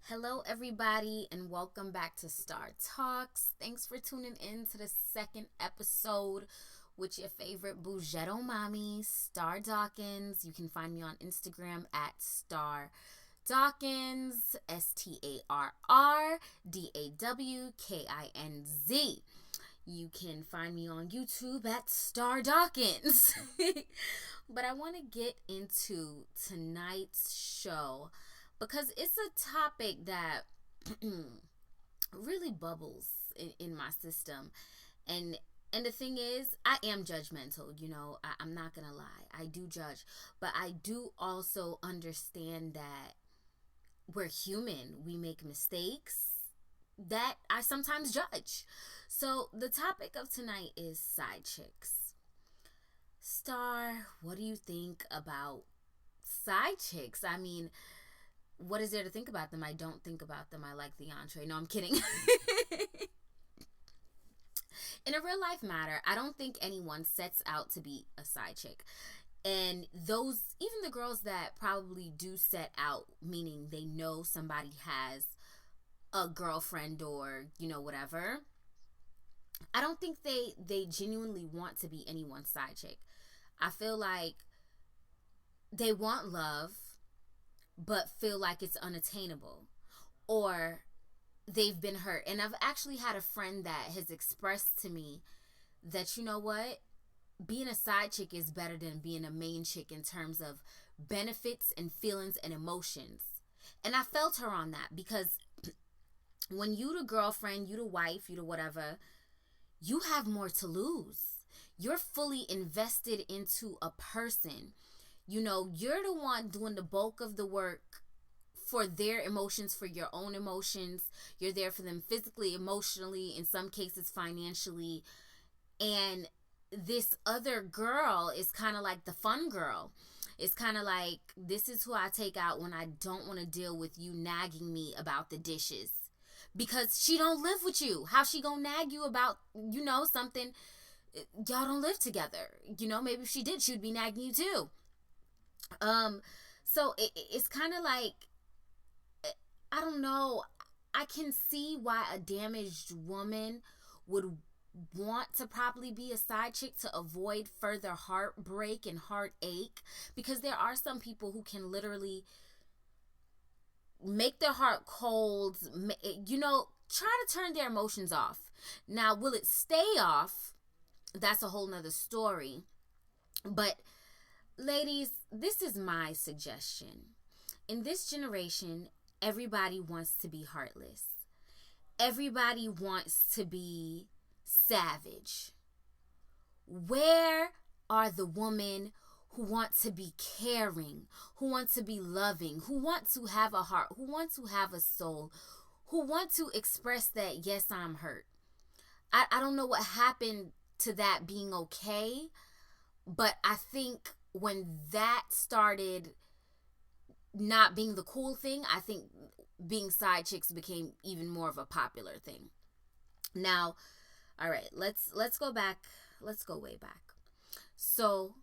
Hello, everybody, and welcome back to Starr Talks. Thanks for tuning in to the second episode with your favorite Bougetto mommy, Starr Dawkins. You can find me on Instagram at Starr Dawkins, StarrDawkinz. You can find me on YouTube at Starr Dawkins. But I want to get into tonight's show because it's a topic that really bubbles in my system. And the thing is, I am judgmental. I'm not gonna lie, I do judge, but I do also understand that we're human. We make mistakes that I sometimes judge. So the topic of tonight is side chicks. Starr, what do you think about side chicks? I mean, what is there to think about them? I don't think about them. I like the entree. No, I'm kidding. In a real life matter, I don't think anyone sets out to be a side chick. And even the girls that probably do set out, meaning they know somebody has a girlfriend or, whatever, I don't think they genuinely want to be anyone's side chick. I feel like they want love, but feel like it's unattainable, or they've been hurt. And I've actually had a friend that has expressed to me that, you know what, being a side chick is better than being a main chick in terms of benefits and feelings and emotions. And I felt her on that, because when you the girlfriend, you the wife, you the whatever, you have more to lose. You're fully invested into a person. You're the one doing the bulk of the work for their emotions, for your own emotions. You're there for them physically, emotionally, in some cases financially. And this other girl is kind of like the fun girl. It's kind of like, this is who I take out when I don't want to deal with you nagging me about the dishes. Because she don't live with you. How she gonna nag you about, something? Y'all don't live together. Maybe if she did, she would be nagging you too. So it's kind of like, I don't know. I can see why a damaged woman would want to probably be a side chick to avoid further heartbreak and heartache, because there are some people who can literally make their heart cold, try to turn their emotions off. Now, will it stay off? That's a whole nother story. But ladies, this is my suggestion. In this generation, everybody wants to be heartless. Everybody wants to be savage. Where are the women who want to be caring, who want to be loving, who want to have a heart, who want to have a soul, who want to express that, yes, I'm hurt? I don't know what happened to that being okay, but I think when that started not being the cool thing, I think being side chicks became even more of a popular thing. Now, all right, let's go back. Let's go way back. So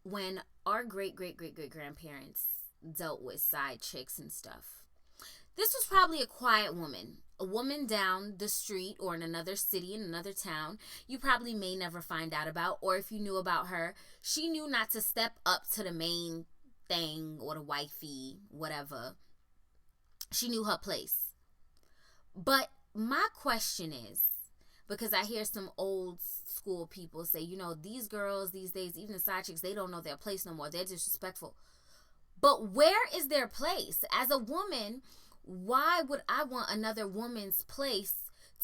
when our great grandparents dealt with side chicks and stuff, this was probably a quiet woman, a woman down the street or in another city, in another town, you probably may never find out about. Or if you knew about her, she knew not to step up to the main thing or the wifey, whatever. She knew her place. But my question is, because I hear some old school people say, these girls these days, even the side chicks, they don't know their place no more. They're disrespectful. But where is their place? As a woman, why would I want another woman's place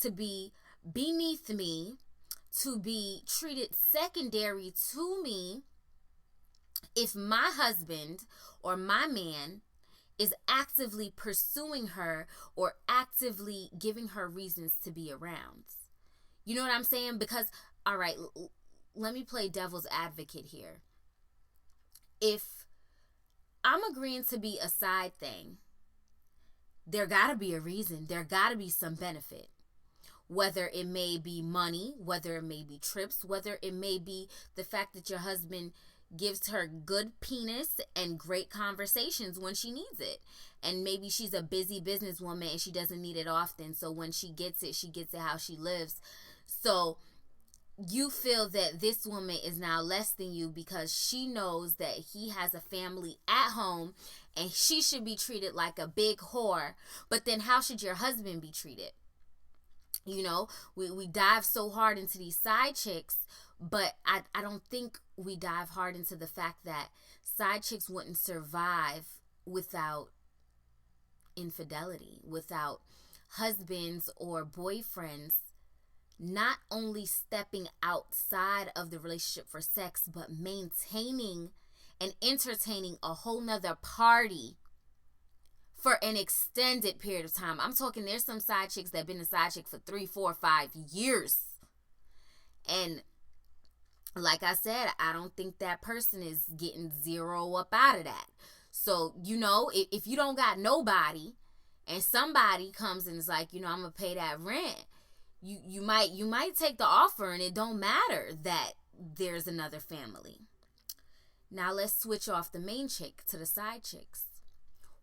to be beneath me, to be treated secondary to me, if my husband or my man is actively pursuing her or actively giving her reasons to be around? You know what I'm saying? Because, all right, let me play devil's advocate here. If I'm agreeing to be a side thing, there gotta be a reason. There gotta be some benefit. Whether it may be money, whether it may be trips, whether it may be the fact that your husband gives her good penis and great conversations when she needs it. And maybe she's a busy businesswoman and she doesn't need it often. So when she gets it how she lives. So you feel that this woman is now less than you because she knows that he has a family at home and she should be treated like a big whore. But then how should your husband be treated? You know, we dive so hard into these side chicks, but I don't think we dive hard into the fact that side chicks wouldn't survive without infidelity, without husbands or boyfriends not only stepping outside of the relationship for sex, but maintaining and entertaining a whole nother party for an extended period of time. I'm talking, there's some side chicks that have been a side chick for 3, 4, 5 years. And like I said, I don't think that person is getting zero up out of that. So, you know, if you don't got nobody and somebody comes and is like, you know, I'm going to pay that rent, you might take the offer, and it don't matter that there's another family. Now let's switch off the main chick to the side chicks.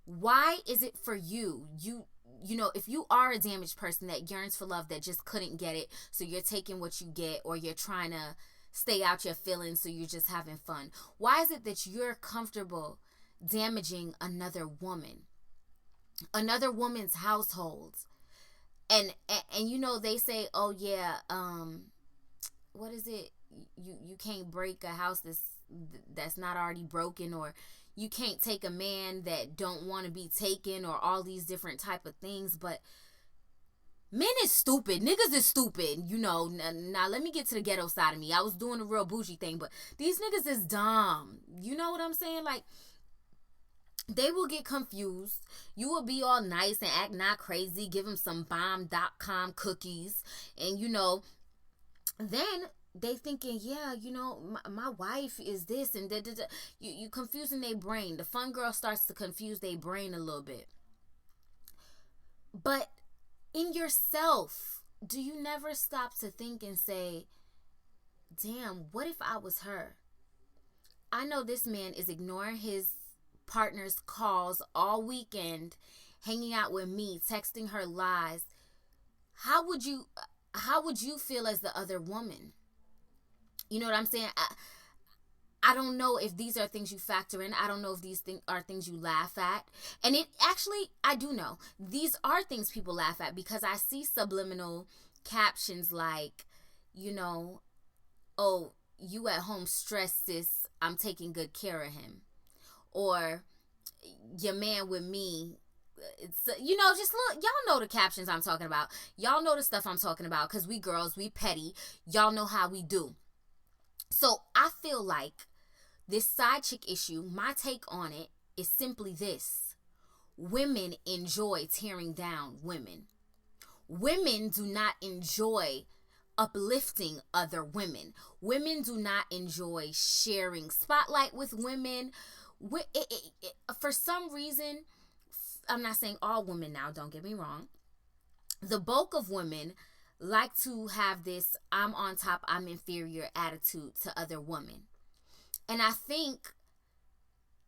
Why is it for you? You know, if you are a damaged person that yearns for love that just couldn't get it, so you're taking what you get, or you're trying to stay out your feelings, so you're just having fun. Why is it that you're comfortable damaging another woman, another woman's household? And you know, they say, oh yeah, what is it? You can't break a house that's not already broken, or you can't take a man that don't want to be taken, or all these different type of things. But men is stupid. Niggas is stupid. You know, now let me get to the ghetto side of me. I was doing a real bougie thing, but these niggas is dumb. You know what I'm saying? Like, they will get confused. You will be all nice and act not crazy. Give them some bomb.com cookies. And, you know, then they thinking, yeah, you know, my wife is this and da, da, da. You confusing their brain. The fun girl starts to confuse their brain a little bit. But in yourself, do you never stop to think and say, damn, what if I was her? I know this man is ignoring his partner's calls all weekend, hanging out with me, texting her lies. How would you feel as the other woman? You know what I'm saying? I don't know if these are things you factor in. I don't know if these are things you laugh at. And it actually, I do know. These are things people laugh at, because I see subliminal captions like, you know, oh, you at home stressed, sis, I'm taking good care of him. Or your man with me. It's, you know, just look, y'all know the captions I'm talking about. Y'all know the stuff I'm talking about, because we girls, we petty. Y'all know how we do. So I feel like this side chick issue, my take on it is simply this. Women enjoy tearing down women. Women do not enjoy uplifting other women. Women do not enjoy sharing spotlight with women. For some reason, I'm not saying all women now, don't get me wrong. The bulk of women like to have this I'm on top, I'm inferior attitude to other women. And I think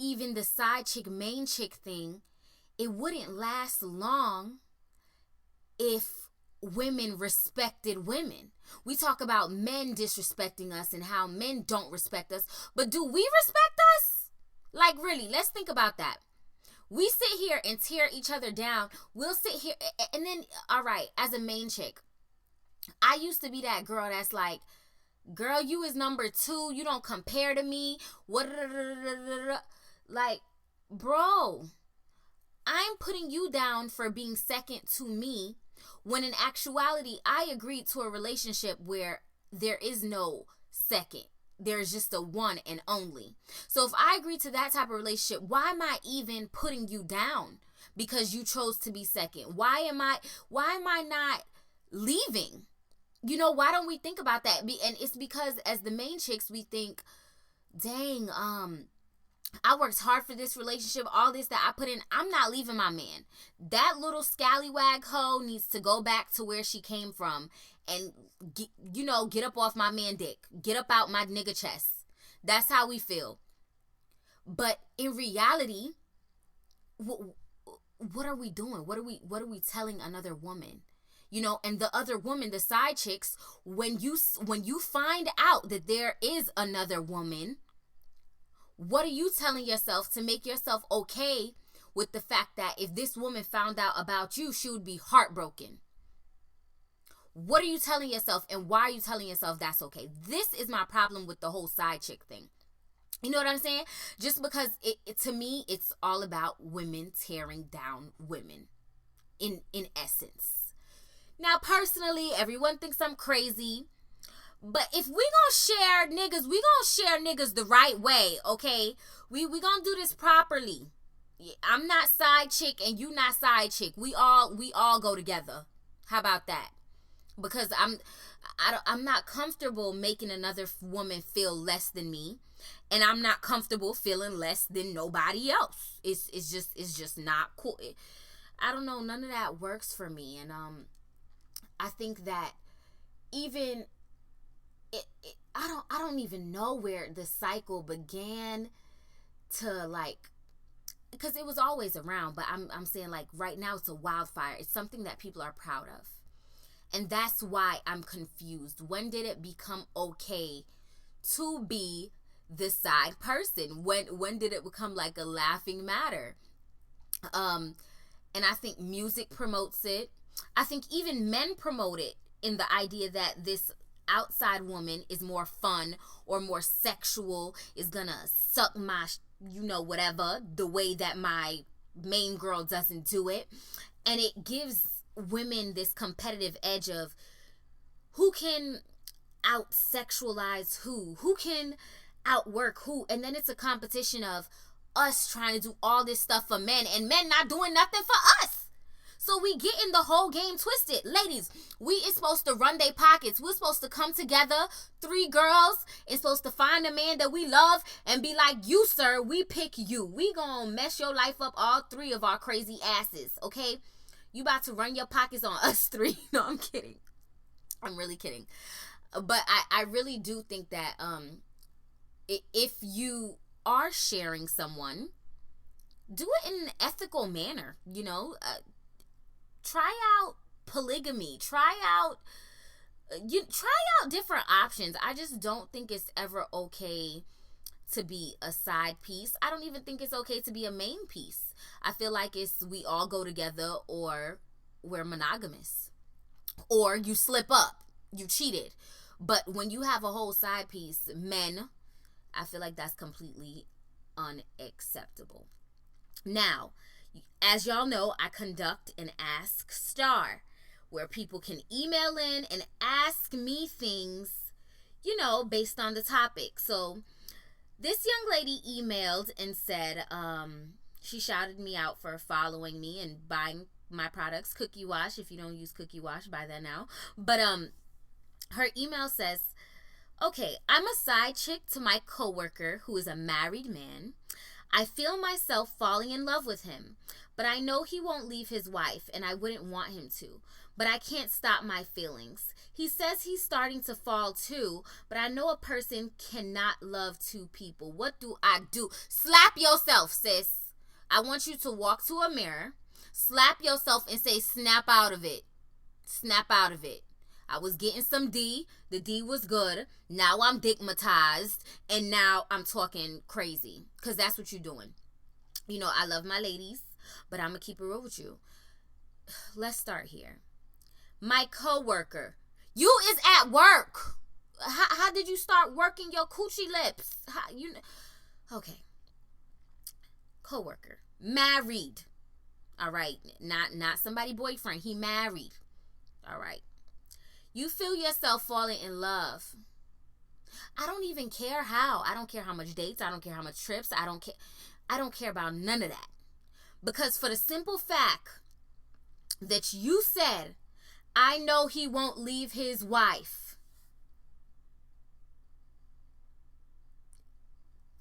even the side chick, main chick thing, it wouldn't last long if women respected women. We talk about men disrespecting us and how men don't respect us, but do we respect us? Like, really, let's think about that. We sit here and tear each other down. We'll sit here and then, all right, as a main chick, I used to be that girl that's like, girl, you is number 2. You don't compare to me. What? Like, bro, I'm putting you down for being second to me, when in actuality, I agreed to a relationship where there is no second. There's just a one and only. So if I agree to that type of relationship, why am I even putting you down because you chose to be second? Why am I not leaving? You know, why don't we think about that? And it's because as the main chicks, we think, dang, I worked hard for this relationship, all this that I put in. I'm not leaving my man. That little scallywag hoe needs to go back to where she came from and, get up off my man dick. Get up out my nigga chest. That's how we feel. But in reality, what are we doing? What are we telling another woman? And the other woman, the side chicks, when you find out that there is another woman, what are you telling yourself to make yourself okay with the fact that if this woman found out about you, she would be heartbroken? What are you telling yourself, and why are you telling yourself that's okay? This is my problem with the whole side chick thing. You know what I'm saying? Just because to me, it's all about women tearing down women in essence. Now, personally, everyone thinks I'm crazy. But if we gonna share niggas, we gonna share niggas the right way, okay? We gonna do this properly. I'm not side chick and you not side chick. We all go together. How about that? Because I'm not comfortable making another woman feel less than me, and I'm not comfortable feeling less than nobody else. It's just not cool. I don't know. None of that works for me, and I think that even I don't even know where the cycle began to, like, because it was always around, but I'm saying, like, right now it's a wildfire. It's something that people are proud of. And that's why I'm confused. When did it become okay to be the side person? When did it become like a laughing matter? And I think music promotes it. I think even men promote it in the idea that this outside woman is more fun or more sexual, is gonna suck my, whatever, the way that my main girl doesn't do it. And it gives women this competitive edge of who can out sexualize who can outwork who, and then it's a competition of us trying to do all this stuff for men and men not doing nothing for us. So we getting the whole game twisted. Ladies, we is supposed to run their pockets. We're supposed to come together, 3 girls, and supposed to find a man that we love and be like, you, sir, we pick you. We gonna mess your life up, all 3 of our crazy asses, okay? You about to run your pockets on us 3. No, I'm kidding. I'm really kidding. But I really do think that if you are sharing someone, do it in an ethical manner, try out polygamy, try out different options. I just don't think it's ever okay to be a side piece. I don't even think it's okay to be a main piece. I feel like it's we all go together, or we're monogamous, or you slip up, you cheated. But when you have a whole side piece, men, I feel like that's completely unacceptable. Now, as y'all know, I conduct an Ask Starr, where people can email in and ask me things, based on the topic. So this young lady emailed and said, she shouted me out for following me and buying my products, Cookie Wash. If you don't use Cookie Wash, buy that now. But her email says, okay, I'm a side chick to my coworker who is a married man. I feel myself falling in love with him, but I know he won't leave his wife, and I wouldn't want him to. But I can't stop my feelings. He says he's starting to fall too, but I know a person cannot love 2 people. What do I do? Slap yourself, sis. I want you to walk to a mirror, slap yourself, and say, snap out of it. Snap out of it. I was getting some D. The D was good. Now I'm digmatized. And now I'm talking crazy. Because that's what you're doing. I love my ladies, but I'm going to keep it real with you. Let's start here. My coworker. You is at work. How did you start working your coochie lips? Okay. Coworker. Married. All right. Not somebody boyfriend. He married. All right. You feel yourself falling in love. I don't even care how. I don't care how much dates. I don't care how much trips. I don't care about none of that. Because for the simple fact that you said, I know he won't leave his wife.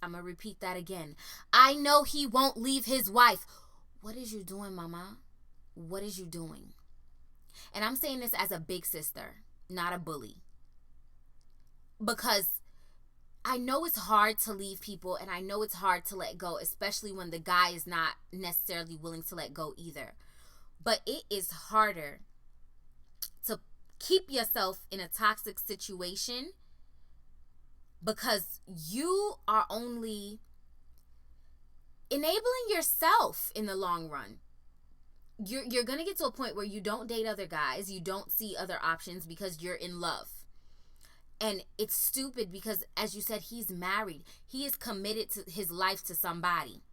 I'm going to repeat that again. I know he won't leave his wife. What is you doing, mama? What is you doing? And I'm saying this as a big sister, not a bully. Because I know it's hard to leave people, and I know it's hard to let go, especially when the guy is not necessarily willing to let go either. But it is harder to keep yourself in a toxic situation because you are only enabling yourself in the long run. You're going to get to a point where you don't date other guys, you don't see other options because you're in love. And it's stupid because, as you said, he's married. He is committed to his life to somebody.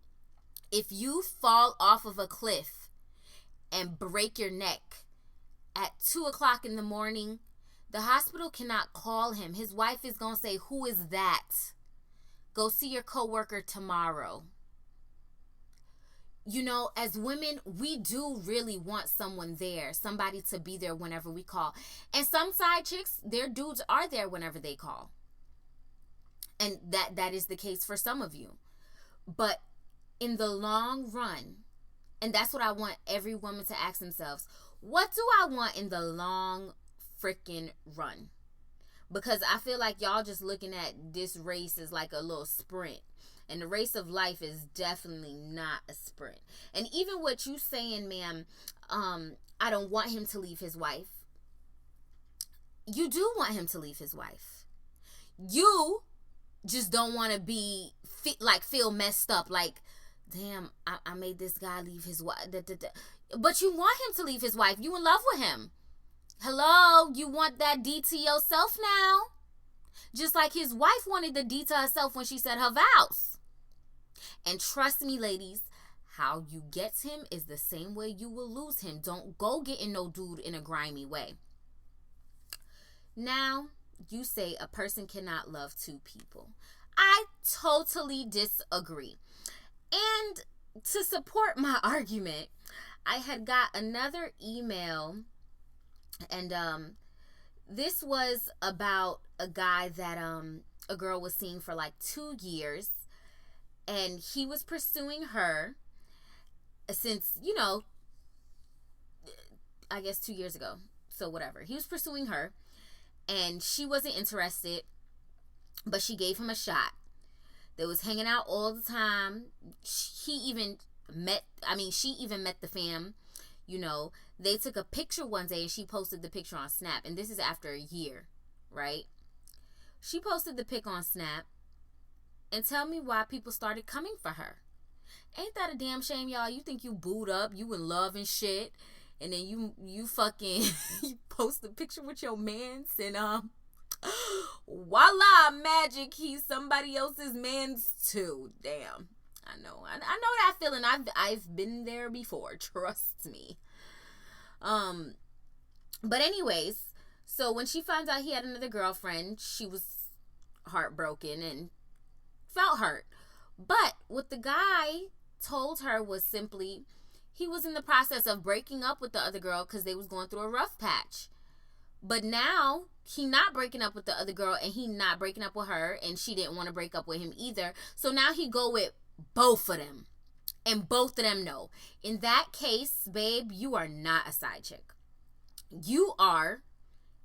If you fall off of a cliff and break your neck at 2 o'clock in the morning, the hospital cannot call him. His wife is going to say, "Who is that? Go see your coworker tomorrow." You know, as women, we do really want someone there, somebody to be there whenever we call. And some side chicks, their dudes are there whenever they call. And that is the case for some of you. But in the long run, and that's what I want every woman to ask themselves, what do I want in the long freaking run? Because I feel like y'all just looking at this race as like a little sprint. And the race of life is definitely not a sprint. And even what you saying, ma'am, I don't want him to leave his wife. You do want him to leave his wife. You just don't want to feel messed up. Like, damn, I made this guy leave his wife. But you want him to leave his wife. You in love with him. Hello, you want that D to yourself now. Just like his wife wanted the D to herself when she said her vows. And trust me, ladies, how you get him is the same way you will lose him. Don't go getting no dude in a grimy way. Now, you say a person cannot love two people. I totally disagree. And to support my argument, I had got another email, and this was about a guy that a girl was seeing for like 2 years, and he was pursuing her since, I guess 2 years ago. So whatever. He was pursuing her, and she wasn't interested, but she gave him a shot. They was hanging out all the time. She even met the fam. They took a picture one day, and she posted the picture on Snap. And this is after a year, right? She posted the pic on Snap. And tell me why people started coming for her. Ain't that a damn shame, y'all? You think you booed up, you in love and shit, and then you fucking you post a picture with your mans, and voila, magic, he's somebody else's mans too. Damn. I know that feeling. I've been there before, trust me. But anyways, so when she found out he had another girlfriend, she was heartbroken and felt hurt. But what the guy told her was simply he was in the process of breaking up with the other girl because they was going through a rough patch. But now he not breaking up with the other girl, and he not breaking up with her, and she didn't want to break up with him either. So now he go with both of them, and both of them know. In that case, babe, you are not a side chick. You are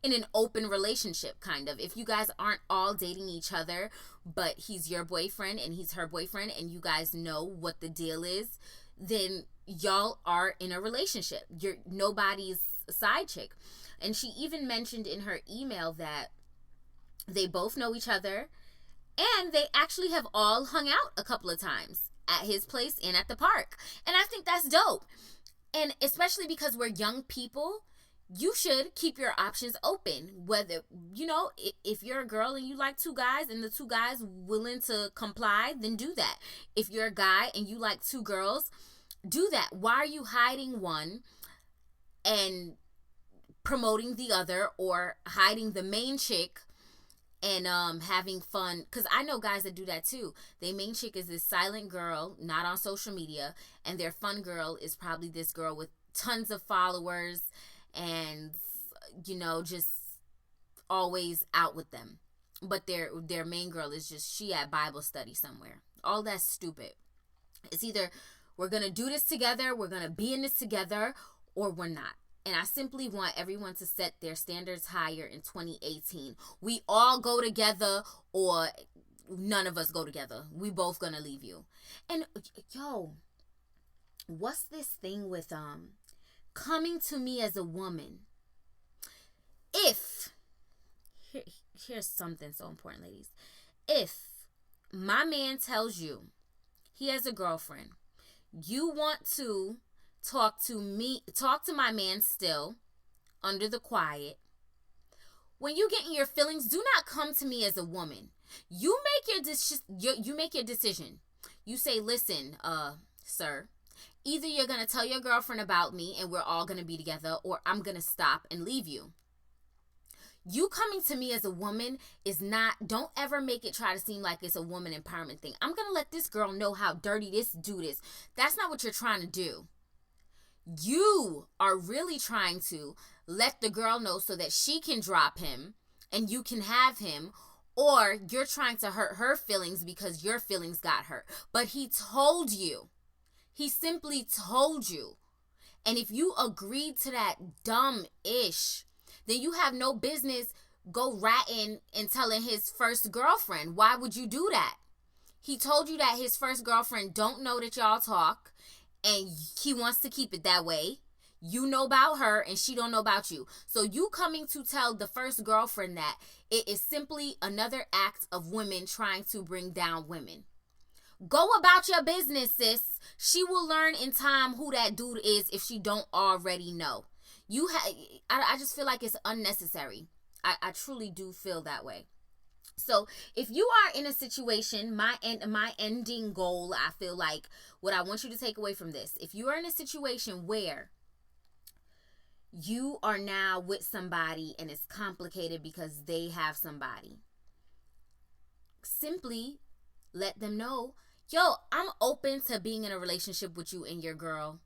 in an open relationship, kind of. If you guys aren't all dating each other, but he's your boyfriend and he's her boyfriend, and you guys know what the deal is, then y'all are in a relationship. You're nobody's side chick. And she even mentioned in her email that they both know each other, and they actually have all hung out a couple of times at his place and at the park. And I think that's dope. And especially because we're young people, you should keep your options open. Whether, if you're a girl and you like two guys and the two guys willing to comply, then do that. If you're a guy and you like two girls, do that. Why are you hiding one and promoting the other, or hiding the main chick and having fun? Because I know guys that do that too. Their main chick is this silent girl, not on social media, and their fun girl is probably this girl with tons of followers and just always out with them. But their main girl is just, she at Bible study somewhere. All that's stupid. It's either we're gonna do this together, we're gonna be in this together, or we're not. And I simply want everyone to set their standards higher in 2018. We all go together, or none of us go together. We both gonna leave you. And yo, what's this thing with coming to me as a woman? If here's something so important, ladies. If my man tells you he has a girlfriend, you want to talk to my man still under the quiet. When you get in your feelings, do not come to me as a woman. You make your decision. You say, listen, sir, either you're going to tell your girlfriend about me and we're all going to be together, or I'm going to stop and leave you. You coming to me as a woman is not, don't ever make it try to seem like it's a woman empowerment thing. I'm going to let this girl know how dirty this dude is. That's not what you're trying to do. You are really trying to let the girl know so that she can drop him and you can have him, or you're trying to hurt her feelings because your feelings got hurt. But he told you. He simply told you. And if you agreed to that dumb-ish, then you have no business go ratting and telling his first girlfriend. Why would you do that? He told you that his first girlfriend don't know that y'all talk, and he wants to keep it that way. You know about her and she don't know about you. So you coming to tell the first girlfriend that it is simply another act of women trying to bring down women. Go about your business, sis. She will learn in time who that dude is if she don't already know. I just feel like it's unnecessary. I truly do feel that way. So if you are in a situation, my ending goal, I feel like what I want you to take away from this, if you are in a situation where you are now with somebody and it's complicated because they have somebody, simply let them know, yo, I'm open to being in a relationship with you and your girl,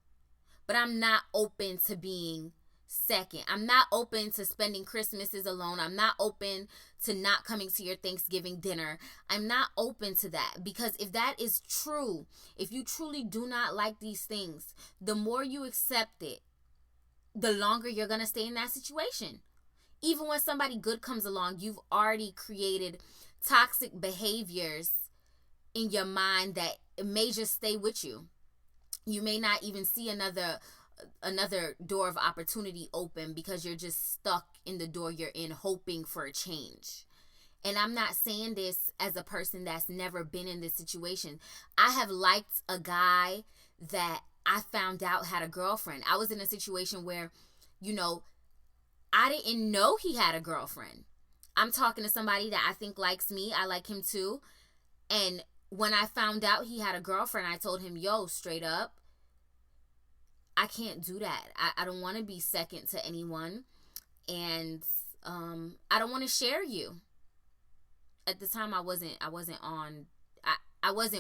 but I'm not open to being second. I'm not open to spending Christmases alone. I'm not open to not coming to your Thanksgiving dinner. I'm not open to that, because if that is true, if you truly do not like these things, the more you accept it, the longer you're going to stay in that situation. Even when somebody good comes along, you've already created toxic behaviors in your mind that may just stay with you. You may not even see another door of opportunity open because you're just stuck in the door you're in, hoping for a change. And I'm not saying this as a person that's never been in this situation. I have liked a guy that I found out had a girlfriend. I was in a situation where, I didn't know he had a girlfriend. I'm talking to somebody that I think likes me. I like him too. And when I found out he had a girlfriend, I told him, yo, straight up, I can't do that. I don't want to be second to anyone. And I don't want to share you. At the time, I wasn't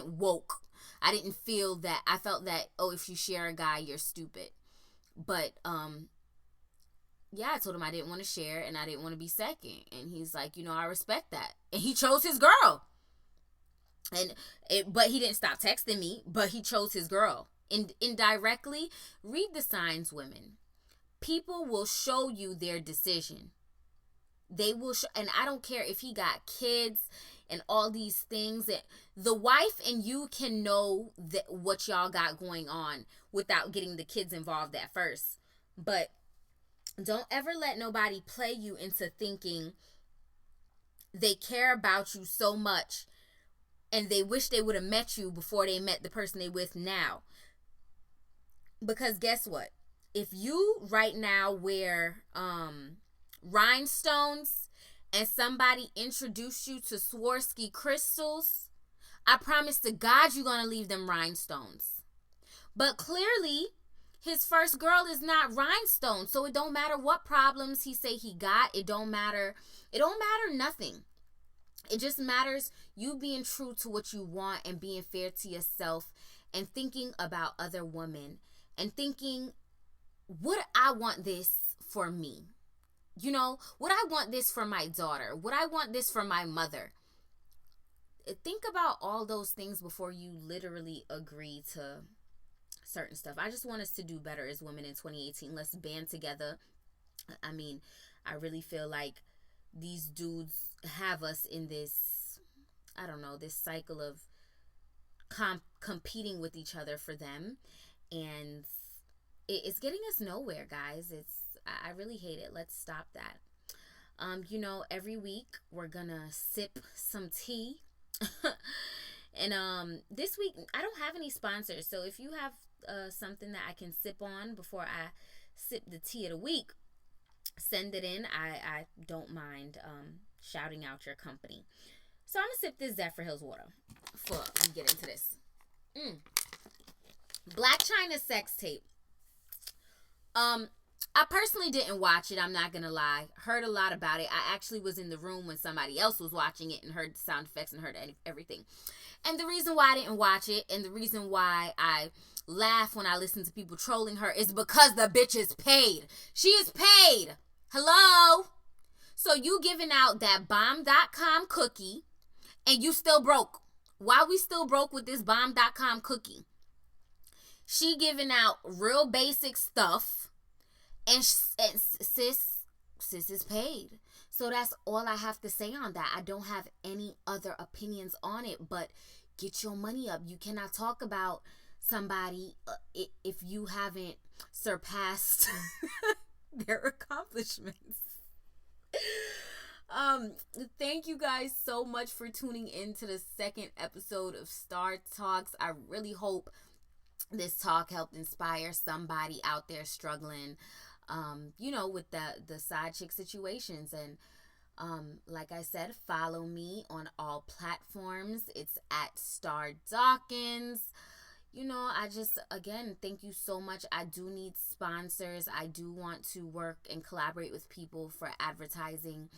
woke. I didn't feel that. I felt that, if you share a guy, you're stupid. But I told him I didn't want to share and I didn't want to be second. And he's like, I respect that. And he chose his girl. But he didn't stop texting me, but he chose his girl. Indirectly, read the signs, women. People will show you their decision. They will and I don't care if he got kids and all these things. That the wife and you can know that what y'all got going on without getting the kids involved at first. But don't ever let nobody play you into thinking they care about you so much and they wish they would have met you before they met the person they with now. Because guess what? If you right now wear rhinestones and somebody introduced you to Swarovski crystals, I promise to God you're going to leave them rhinestones. But clearly, his first girl is not rhinestones, so it don't matter what problems he say he got. It don't matter nothing. It just matters you being true to what you want and being fair to yourself and thinking about other women and thinking, would I want this for me? Would I want this for my daughter? Would I want this for my mother? Think about all those things before you literally agree to certain stuff. I just want us to do better as women in 2018. Let's band together. I mean, I really feel like these dudes have us in this I don't know, this cycle of competing with each other for them, and it's getting us nowhere, guys. I really hate it. Let's stop that. Every week we're gonna sip some tea. And this week I don't have any sponsors, so if you have something that I can sip on before I sip the tea of the week, send it in. I don't mind shouting out your company. So I'm gonna sip this Zephyr Hills water before we get into this. Black China sex tape. I personally didn't watch it, I'm not gonna lie. Heard a lot about it. I actually was in the room when somebody else was watching it and heard the sound effects and heard everything. And the reason why I didn't watch it, and the reason why I laugh when I listen to people trolling her, is because the bitch is paid. She is paid. Hello? So you giving out that bomb.com cookie and you still broke. Why we still broke with this bomb.com cookie? She giving out real basic stuff, and sis is paid. So that's all I have to say on that. I don't have any other opinions on it, but get your money up. You cannot talk about somebody if you haven't surpassed their accomplishments. Thank you guys so much for tuning in to the second episode of Starr Talks. I really hope this talk helped inspire somebody out there struggling, with the side chick situations. And like I said, follow me on all platforms. It's at Starr Dawkins. I just, again, thank you so much. I do need sponsors. I do want to work and collaborate with people for advertising,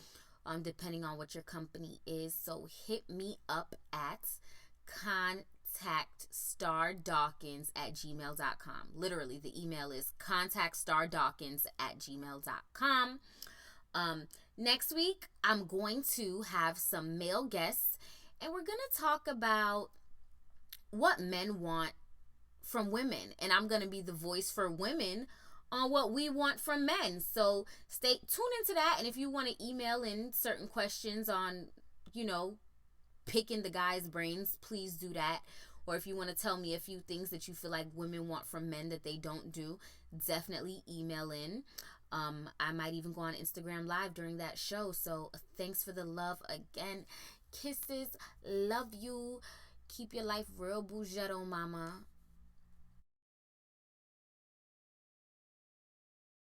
depending on what your company is. So hit me up at contactstarrdawkins@gmail.com. Literally, the email is contactstarrdawkins@gmail.com. Next week, I'm going to have some male guests, and we're going to talk about what men want from women. And I'm going to be the voice for women on what we want from men. So tune into that. And if you want to email in certain questions on, picking the guy's brains, please do that. Or if you want to tell me a few things that you feel like women want from men that they don't do, definitely email in. I might even go on Instagram Live during that show. So thanks for the love again. Kisses. Love you. Keep your life real bougetto, mama.